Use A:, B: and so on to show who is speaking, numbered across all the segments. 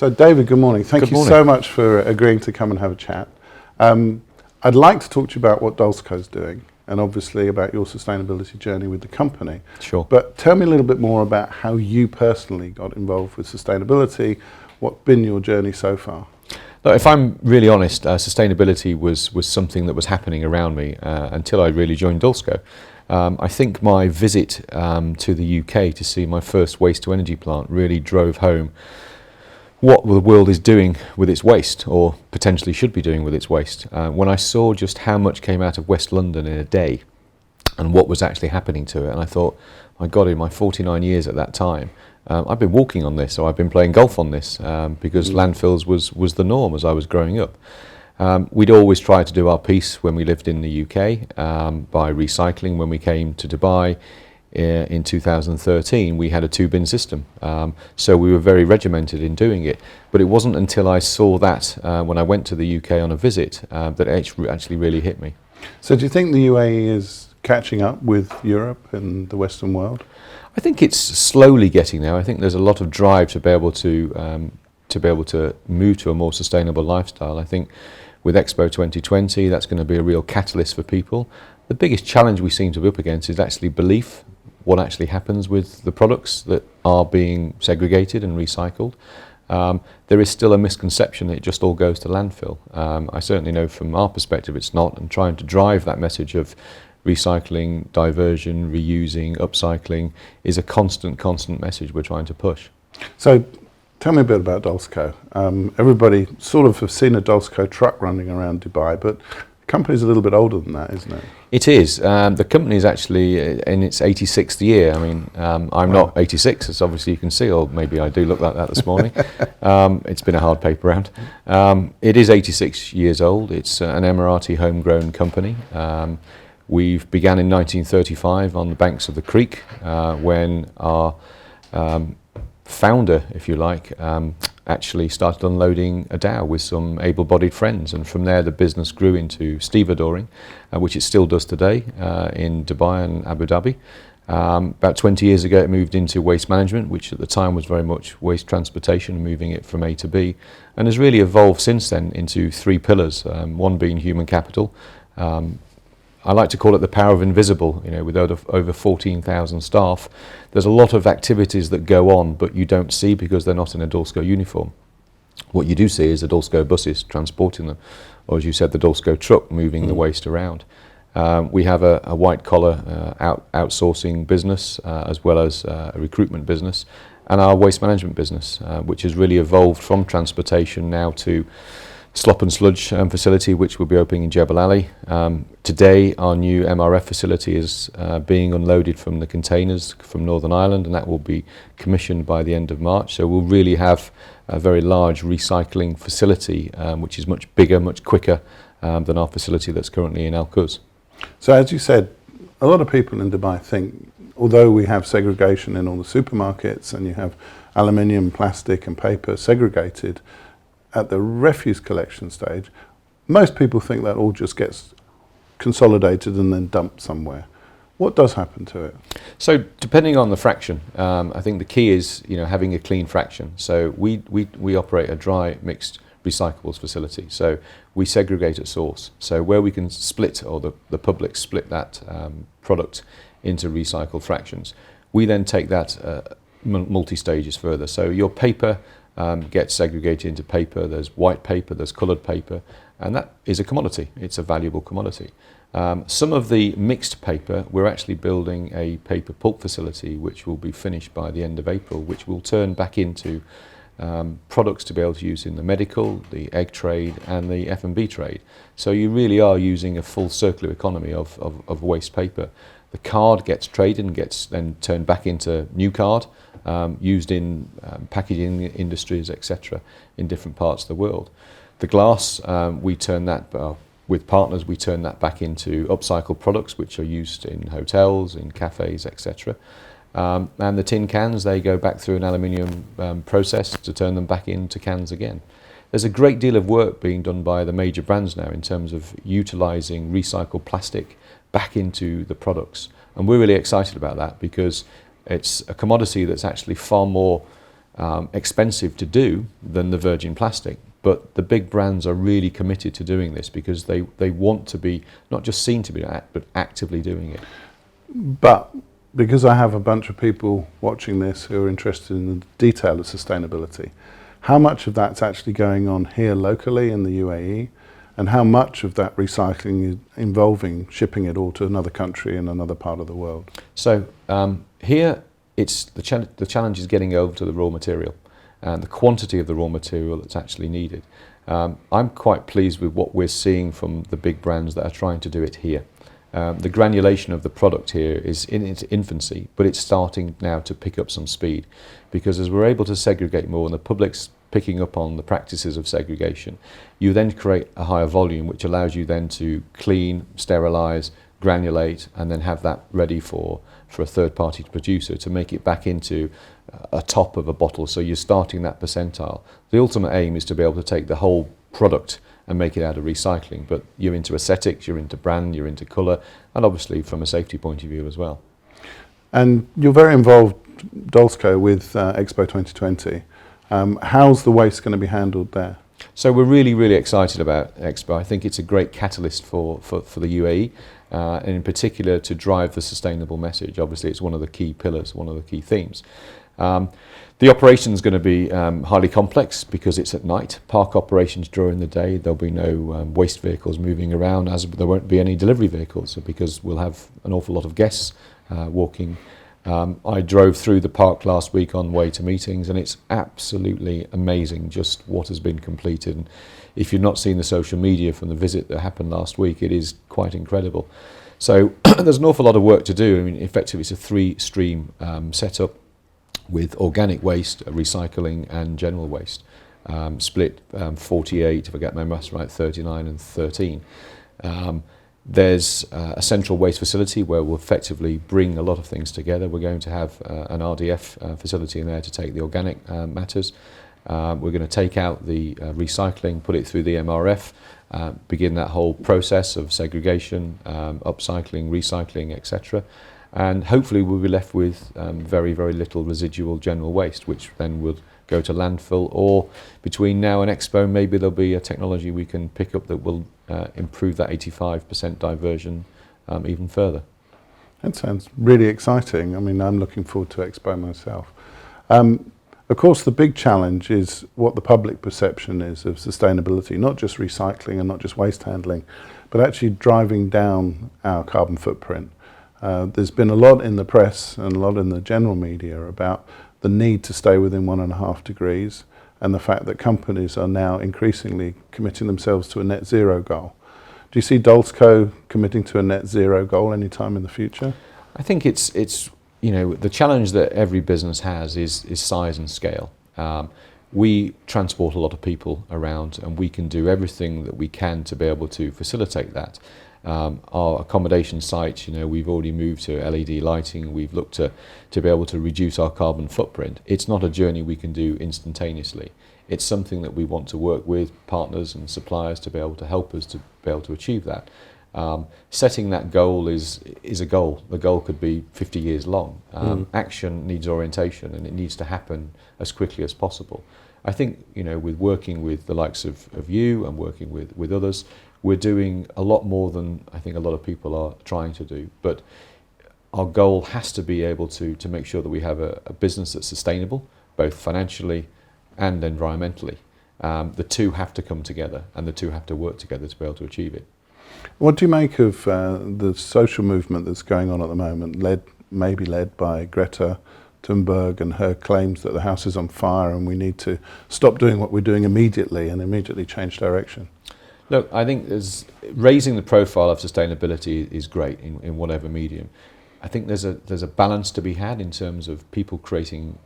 A: So David, good morning. Thank
B: Good
A: you
B: morning.
A: so much for agreeing to come and have a chat. I'd like to talk to you about what Dulsco's doing and obviously about your sustainability journey with the company.
B: Sure.
A: But tell me a little bit more about how you personally got involved with sustainability. What's been your journey so far?
B: Look, if I'm really honest, sustainability was something that was happening around me until I really joined Dulsco. I think my visit to the UK to see my first waste to energy plant really drove home what the world is doing with its waste, or potentially should be doing with its waste. When I saw just how much came out of West London in a day and what was actually happening to it, and I thought, my God, in my 49 years at that time, I've been walking on this, or I've been playing golf on this, because landfills was the norm as I was growing up. We'd always try to do our piece when we lived in the UK by recycling. When we came to Dubai in 2013, we had a two-bin system, so we were very regimented in doing it. But it wasn't until I saw that when I went to the UK on a visit that it actually really hit me.
A: So do you think the UAE is catching up with Europe and the Western world?
B: I think it's slowly getting there. I think there's a lot of drive to be able to move to a more sustainable lifestyle. I think with Expo 2020, that's going to be a real catalyst for people. The biggest challenge we seem to be up against is actually belief, what actually happens with the products that are being segregated and recycled. There is still a misconception that it just all goes to landfill. I certainly know from our perspective it's not, and trying to drive that message of recycling, diversion, reusing, upcycling is a constant message we're trying to push.
A: So tell me a bit about Dulsco. Everybody sort of have seen a Dulsco truck running around Dubai, but the company's a little bit older than that, isn't it?
B: It is. The company is actually in its 86th year. I mean, I'm not 86, as obviously you can see, or maybe I do look like that this morning. It's been a hard paper round. It is 86 years old. It's an Emirati homegrown company. We've began in 1935 on the banks of the creek when our founder, if you like, actually started unloading a dhow with some able-bodied friends, and from there the business grew into stevedoring, which it still does today in Dubai and Abu Dhabi. About 20 years ago it moved into waste management, which at the time was very much waste transportation, moving it from A to B, and has really evolved since then into three pillars, one being human capital. I like to call it the power of invisible. You know, with over 14,000 staff, there's a lot of activities that go on, but you don't see because they're not in a Dulsco uniform. What you do see is the Dulsco buses transporting them, or as you said, the Dulsco truck moving the waste around. We have a white-collar outsourcing business, as well as a recruitment business, and our waste management business, which has really evolved from transportation now to slop and sludge facility, which will be opening in Jebel Ali. Today our new MRF facility is being unloaded from the containers from Northern Ireland, and that will be commissioned by the end of March. So we'll really have a very large recycling facility, which is much bigger, much quicker than our facility that's currently in Al Quoz.
A: So as you said, a lot of people in Dubai think, although we have segregation in all the supermarkets and you have aluminium, plastic and paper segregated, at the refuse collection stage, most people think that all just gets consolidated and then dumped somewhere. What does happen to it? So
B: depending on the fraction, I think the key is having a clean fraction. So we operate a dry mixed recyclables facility. So we segregate at source. So where we can split, or the public split that product into recycled fractions, we then take that multi-stages further. So your paper gets segregated into paper, there's white paper, there's coloured paper, and that is a commodity. It's a valuable commodity. Some of the mixed paper, we're actually building a paper pulp facility which will be finished by the end of April, which will turn back into products to be able to use in the medical, the egg trade and the F&B trade. So you really are using a full circular economy of waste paper. The card gets traded and gets then turned back into new card, used in packaging industries, etc., in different parts of the world. The glass, we turn that, with partners, we turn that back into upcycled products which are used in hotels, in cafes, etc. And the tin cans, they go back through an aluminium process to turn them back into cans again. There's a great deal of work being done by the major brands now in terms of utilising recycled plastic back into the products. And we're really excited about that because it's a commodity that's actually far more expensive to do than the virgin plastic. But the big brands are really committed to doing this because they want to be not just seen to be but actively doing it.
A: But because I have a bunch of people watching this who are interested in the detail of sustainability, how much of that's actually going on here locally in the UAE, and how much of that recycling is involving shipping it all to another country in another part of the world?
B: So here, it's the challenge is getting over to the raw material and the quantity of the raw material that's actually needed. I'm quite pleased with what we're seeing from the big brands that are trying to do it here. The granulation of the product here is in its infancy, but it's starting now to pick up some speed, because as we're able to segregate more and the public's picking up on the practices of segregation, you then create a higher volume, which allows you then to clean, sterilise, granulate, and then have that ready for a third-party producer to make it back into a top of a bottle. So you're starting that percentile. The ultimate aim is to be able to take the whole product and make it out of recycling, but you're into aesthetics, you're into brand, you're into colour, and obviously from a safety point of view as well.
A: And you're very involved, Dulsco, with Expo 2020. How's the waste going to be handled there?
B: So we're really, really excited about Expo. I think it's a great catalyst for the UAE, and in particular to drive the sustainable message. Obviously, it's one of the key pillars, one of the key themes. The operation is going to be highly complex because it's at night. Park operations during the day, there'll be no waste vehicles moving around, as there won't be any delivery vehicles, because we'll have an awful lot of guests walking. I drove through the park last week on the way to meetings, and it's absolutely amazing just what has been completed. And if you've not seen the social media from the visit that happened last week, it is quite incredible. So there's an awful lot of work to do. I mean, effectively, it's a three-stream setup with organic waste, recycling, and general waste, split 48, if I get my maths right, 39 and 13. There's a central waste facility where we'll effectively bring a lot of things together. We're going to have an RDF facility in there to take the organic matters. We're going to take out the recycling, put it through the MRF, begin that whole process of segregation, upcycling, recycling, etc. And hopefully we'll be left with very, very little residual general waste, which then will go to landfill, or between now and Expo, maybe there'll be a technology we can pick up that will improve that 85% diversion even further.
A: That sounds really exciting. I mean, I'm looking forward to Expo myself. Of course, the big challenge is what the public perception is of sustainability, not just recycling and not just waste handling, but actually driving down our carbon footprint. There's been a lot in the press and a lot in the general media about the need to stay within 1.5 degrees, and the fact that companies are now increasingly committing themselves to a net zero goal. Do you see Dulsco committing to a net zero goal anytime in the future?
B: I think it's the challenge that every business has is size and scale. We transport a lot of people around, and we can do everything that we can to be able to facilitate that. Our accommodation sites, we've already moved to LED lighting. We've looked to be able to reduce our carbon footprint. It's not a journey we can do instantaneously. It's something that we want to work with partners and suppliers to be able to help us to be able to achieve that. Setting that goal is a goal. The goal could be 50 years long. Action needs orientation, and it needs to happen as quickly as possible. I think, with working with the likes of you and working with others, we're doing a lot more than I think a lot of people are trying to do. But our goal has to be able to make sure that we have a business that's sustainable, both financially and environmentally. The two have to come together, and the two have to work together to be able to achieve it.
A: What do you make of the social movement that's going on at the moment, maybe led by Greta Thunberg and her claims that the house is on fire and we need to stop doing what we're doing immediately and immediately change direction?
B: Look, I think raising the profile of sustainability is great in whatever medium. I think there's a balance to be had in terms of people creating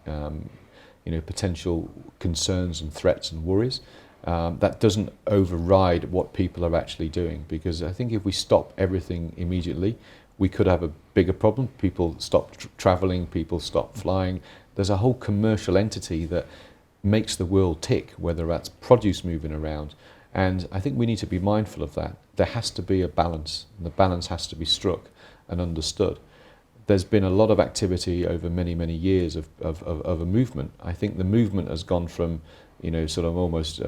B: potential concerns and threats and worries. That doesn't override what people are actually doing, because I think if we stop everything immediately, we could have a bigger problem. People stop travelling, people stop flying. There's a whole commercial entity that makes the world tick, whether that's produce moving around. And I think we need to be mindful of that. There has to be a balance, and the balance has to be struck and understood. there's been a lot of activity over many, many years of a movement. I think the movement has gone from, sort of almost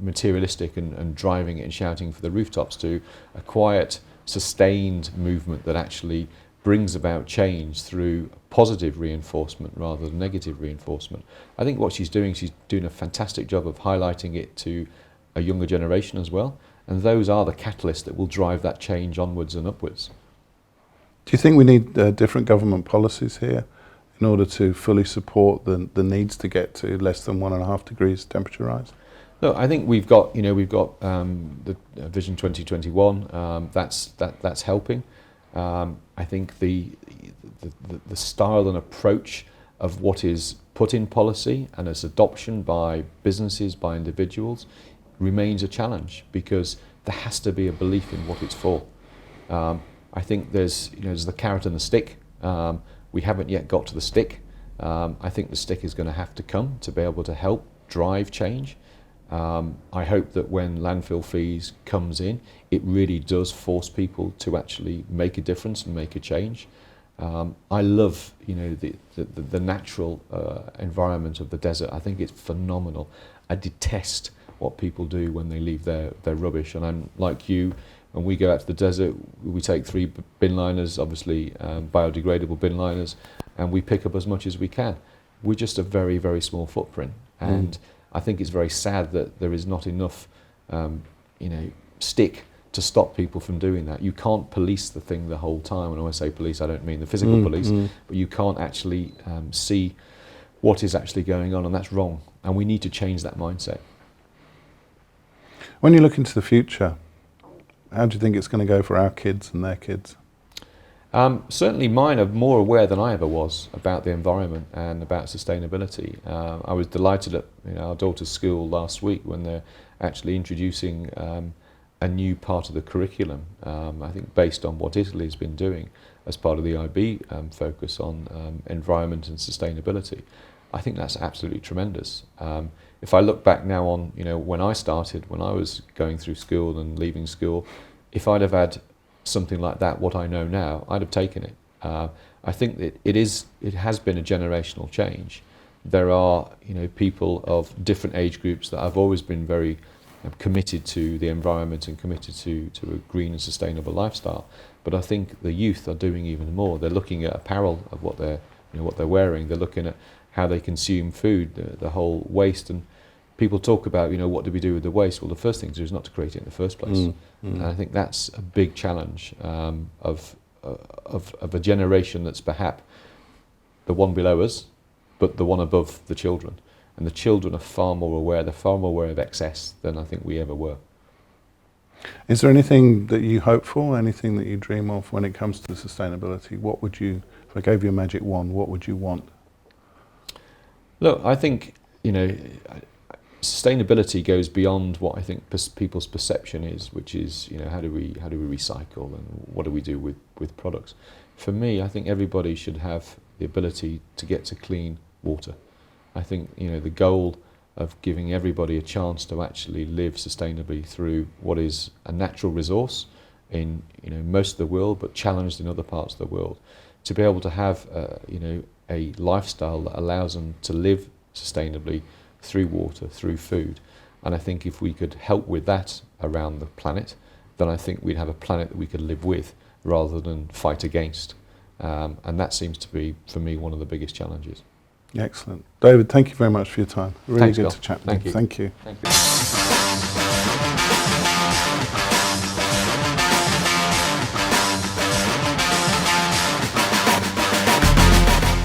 B: materialistic and driving it and shouting for the rooftops to a quiet, sustained movement that actually brings about change through positive reinforcement rather than negative reinforcement. I think what she's doing a fantastic job of highlighting it to a younger generation as well, and those are the catalysts that will drive that change onwards and upwards.
A: Do you think we need different government policies here in order to fully support the needs to get to less than 1.5 degrees temperature rise?
B: Look, I think we've got the Vision 2021. That's helping. I think the style and approach of what is put in policy and its adoption by businesses, by individuals, remains a challenge, because there has to be a belief in what it's for. I think there's the carrot and the stick. We haven't yet got to the stick. I think the stick is going to have to come to be able to help drive change. I hope that when landfill fees comes in, it really does force people to actually make a difference and make a change. I love the natural environment of the desert. I think it's phenomenal. I detest what people do when they leave their rubbish, and I'm like you. When we go out to the desert, we take 3 bin liners, obviously biodegradable bin liners, and we pick up as much as we can. We're just a very, very small footprint, and I think it's very sad that there is not enough, stick to stop people from doing that. You can't police the thing the whole time. And when I say police, I don't mean the physical police, but you can't actually see what is actually going on, and that's wrong. And we need to change that mindset.
A: When you look into the future, how do you think it's going to go for our kids and their kids?
B: Certainly mine are more aware than I ever was about the environment and about sustainability. I was delighted at our daughter's school last week when they're actually introducing a new part of the curriculum, I think based on what Italy has been doing as part of the IB focus on environment and sustainability. I think that's absolutely tremendous. If I look back now on when I started, when I was going through school and leaving school, if I'd have had something like that, what I know now, I'd have taken it. I think that it has been a generational change. There are people of different age groups that have always been very committed to the environment and committed to a green and sustainable lifestyle. But I think the youth are doing even more. They're looking at apparel of what they're wearing. They're looking at how they consume food, the whole waste. And people talk about, what do we do with the waste? Well, the first thing to do is not to create it in the first place. And I think that's a big challenge of a generation that's perhaps the one below us, but the one above the children. And the children are far more aware. They're far more aware of excess than I think we ever were.
A: Is there anything that you hope for, anything that you dream of when it comes to sustainability? What would you, if I gave you a magic wand, what would you want?
B: Look, I think, sustainability goes beyond what I think people's perception is, which is, how do we recycle and what do we do with products? For me, I think everybody should have the ability to get to clean water. I think, the goal of giving everybody a chance to actually live sustainably through what is a natural resource in, most of the world, but challenged in other parts of the world, to be able to have, a lifestyle that allows them to live sustainably through water, through food. And I think if we could help with that around the planet, then I think we'd have a planet that we could live with rather than fight against. And that seems to be, for me, one of the biggest challenges.
A: Excellent. David, thank you very much for your time. Really
B: Thanks,
A: good
B: Bill.
A: to chat with
B: Thank
A: you.
B: you.
A: Thank you.
B: Thank you.